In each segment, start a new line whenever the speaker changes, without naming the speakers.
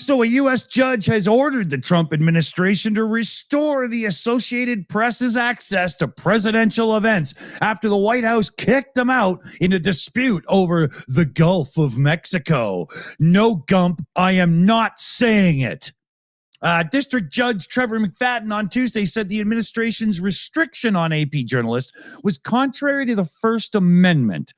So a U.S. judge has ordered the Trump administration to restore the Associated Press's access to presidential events after the White House kicked them out in a dispute over the Gulf of Mexico. No, Gump, I am not saying it. District Judge Trevor McFadden on Tuesday said the administration's restriction on AP journalists was contrary to the First Amendment.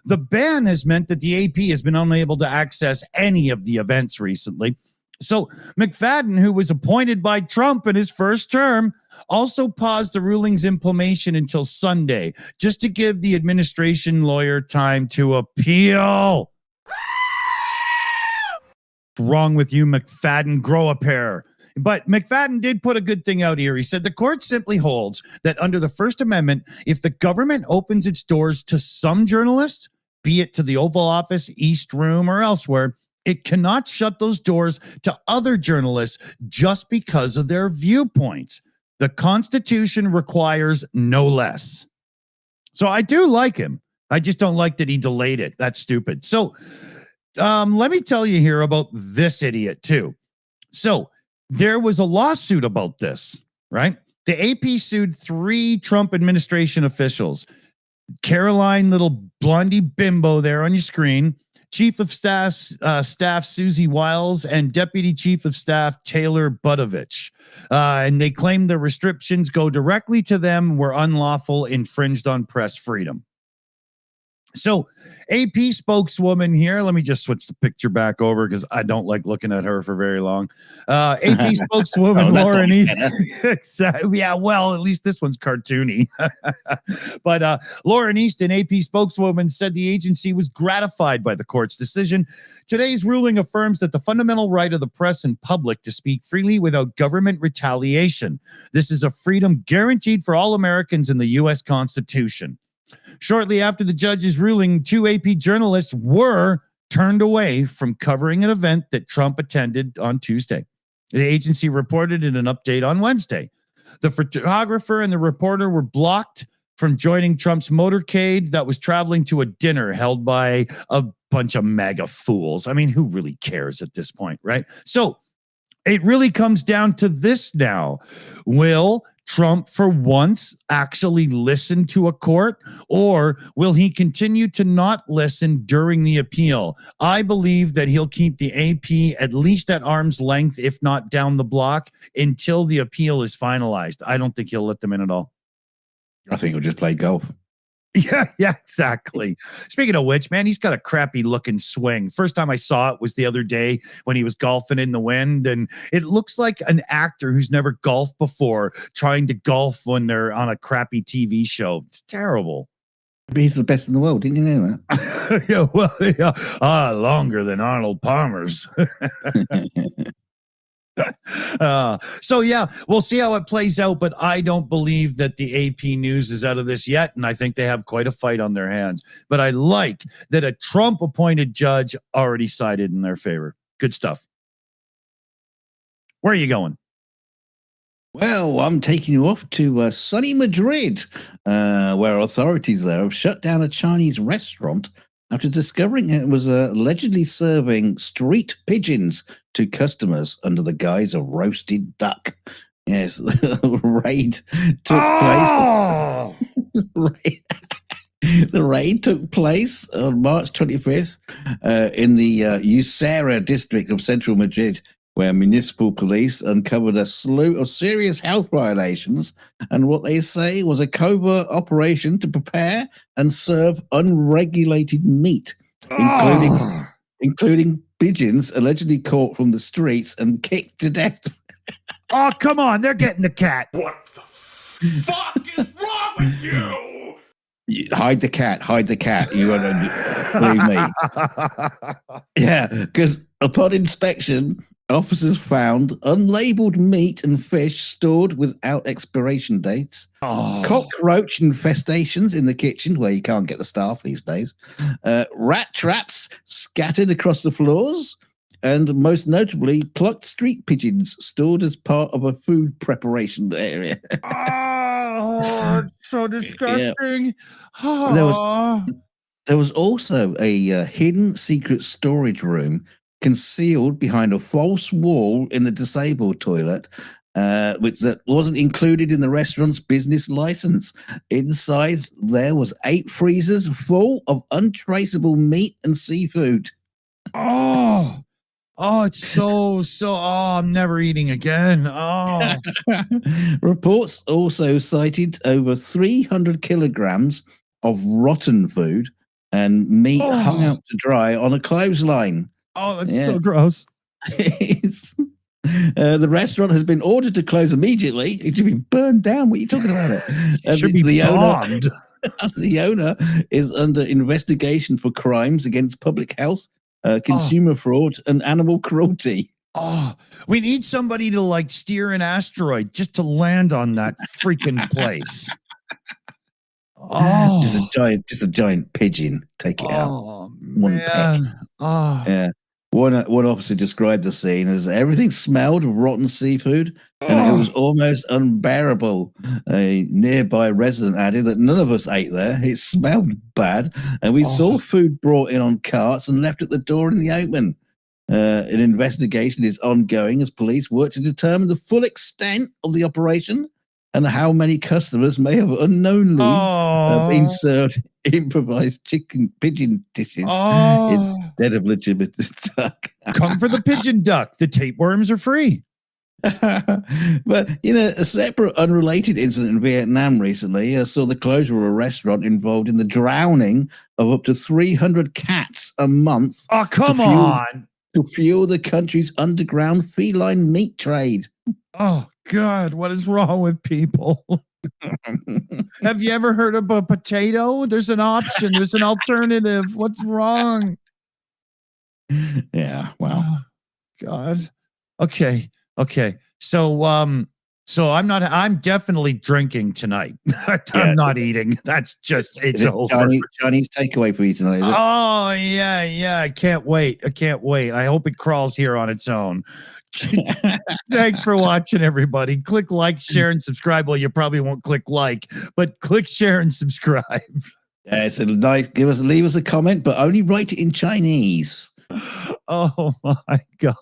The ban has meant that the AP has been unable to access any of the events recently. So McFadden, who was appointed by Trump in his first term, also paused the ruling's implementation until Sunday, just to give the administration lawyer time to appeal. What's wrong with you, McFadden? Grow a pair. But McFadden did put a good thing out here. He said the court simply holds that under the First Amendment, if the government opens its doors to some journalists, be it to the Oval Office, East Room, or elsewhere, it cannot shut those doors to other journalists just because of their viewpoints. The Constitution requires no less. So I do like him. I just don't like that he delayed it. That's stupid. So let me tell you here about this idiot too. So there was a lawsuit about this, right? The AP sued 3 Trump administration officials. Caroline, little blondie bimbo there on your screen, Chief of Staff Susie Wiles, and Deputy Chief of Staff Taylor Budovich. And they claimed the restrictions go directly to them, were unlawful, infringed on press freedom. So AP spokeswoman here, let me just switch the picture back over because I don't like looking at her for very long. AP spokeswoman Lauren Easton. Exactly. Yeah, well, at least this one's cartoony. But Lauren Easton, AP spokeswoman, said the agency was gratified by the court's decision. Today's ruling affirms that the fundamental right of the press and public to speak freely without government retaliation. This is a freedom guaranteed for all Americans in the U.S. Constitution. Shortly after the judge's ruling, 2 AP journalists were turned away from covering an event that Trump attended on Tuesday. The agency reported in an update on Wednesday. The photographer and the reporter were blocked from joining Trump's motorcade that was traveling to a dinner held by a bunch of MAGA fools. I mean, who really cares at this point, right? So it really comes down to this now. Will Trump, for once, actually listen to a court, or will he continue to not listen during the appeal? I believe that he'll keep the AP at least at arm's length, if not down the block, until the appeal is finalized. I don't think he'll let them in at all.
I think he'll just play golf.
Yeah, exactly. Speaking of which, man, he's got a crappy looking swing. First time I saw it was the other day when he was golfing in the wind, and it looks like an actor who's never golfed before trying to golf when they're on a crappy TV show. It's terrible.
But he's the best in the world. Didn't you know that?
Yeah, well, yeah. Longer than Arnold Palmer's. So yeah, we'll see how it plays out, but I don't believe that the AP news is out of this yet, and I think they have quite a fight on their hands. But I like that a Trump-appointed judge already sided in their favor. Good stuff. Where are you going?
Well, I'm taking you off to sunny Madrid, where authorities there have shut down a Chinese restaurant after discovering it was allegedly serving street pigeons to customers under the guise of roasted duck. Yes, the raid took place. The raid took place on March 25th in the Usera district of central Madrid, where municipal police uncovered a slew of serious health violations and what they say was a covert operation to prepare and serve unregulated meat, including pigeons allegedly caught from the streets and kicked to death.
Oh, come on. They're getting the cat.
What the fuck is wrong with you?
Hide the cat. You won't believe me. Yeah, because upon inspection, officers found unlabeled meat and fish stored without expiration dates, cockroach infestations in the kitchen where you can't get the staff these days, rat traps scattered across the floors, and most notably, plucked street pigeons stored as part of a food preparation area.
Oh, it's so disgusting.
Yeah.
Oh.
There was also a hidden secret storage room concealed behind a false wall in the disabled toilet, which that wasn't included in the restaurant's business license. Inside there was 8 freezers full of untraceable meat and seafood.
Oh, it's so. Oh, I'm never eating again. Oh,
Reports also cited over 300 kilograms of rotten food and meat hung out to dry on a clothesline.
oh, that's so gross.
The restaurant has been ordered to close immediately. It should be burned down. What are you talking about?
It should be bombed.
The owner is under investigation for crimes against public health, consumer fraud, and animal cruelty.
Oh, we need somebody to like steer an asteroid just to land on that freaking place. Oh,
just a giant pigeon. Take it out. One
man.
peck. Yeah. One officer described the scene as everything smelled of rotten seafood, and it was almost unbearable. A nearby resident added that none of us ate there. It smelled bad, and we saw food brought in on carts and left at the door in the open. An investigation is ongoing as police work to determine the full extent of the operation and how many customers may have unknowingly been served improvised pigeon dishes instead of legitimate duck.
Come for the pigeon duck. The tapeworms are free.
But, a separate unrelated incident in Vietnam recently saw the closure of a restaurant involved in the drowning of up to 300 cats a month.
Oh, come on.
To fuel the country's underground feline meat trade.
Oh, God, what is wrong with people? Have you ever heard of a potato? There's an option. There's an alternative. What's wrong?
Yeah, wow.
Oh, God. Okay. So I'm definitely drinking tonight. I'm not eating. That's just, it's over.
Chinese takeaway for you tonight, is it?
Oh, yeah. I can't wait. I hope it crawls here on its own. Thanks for watching, everybody. Click like, share, and subscribe. Well, you probably won't click like, but click share and subscribe.
Yeah, so nice. Leave us a comment, but only write it in Chinese.
Oh my God.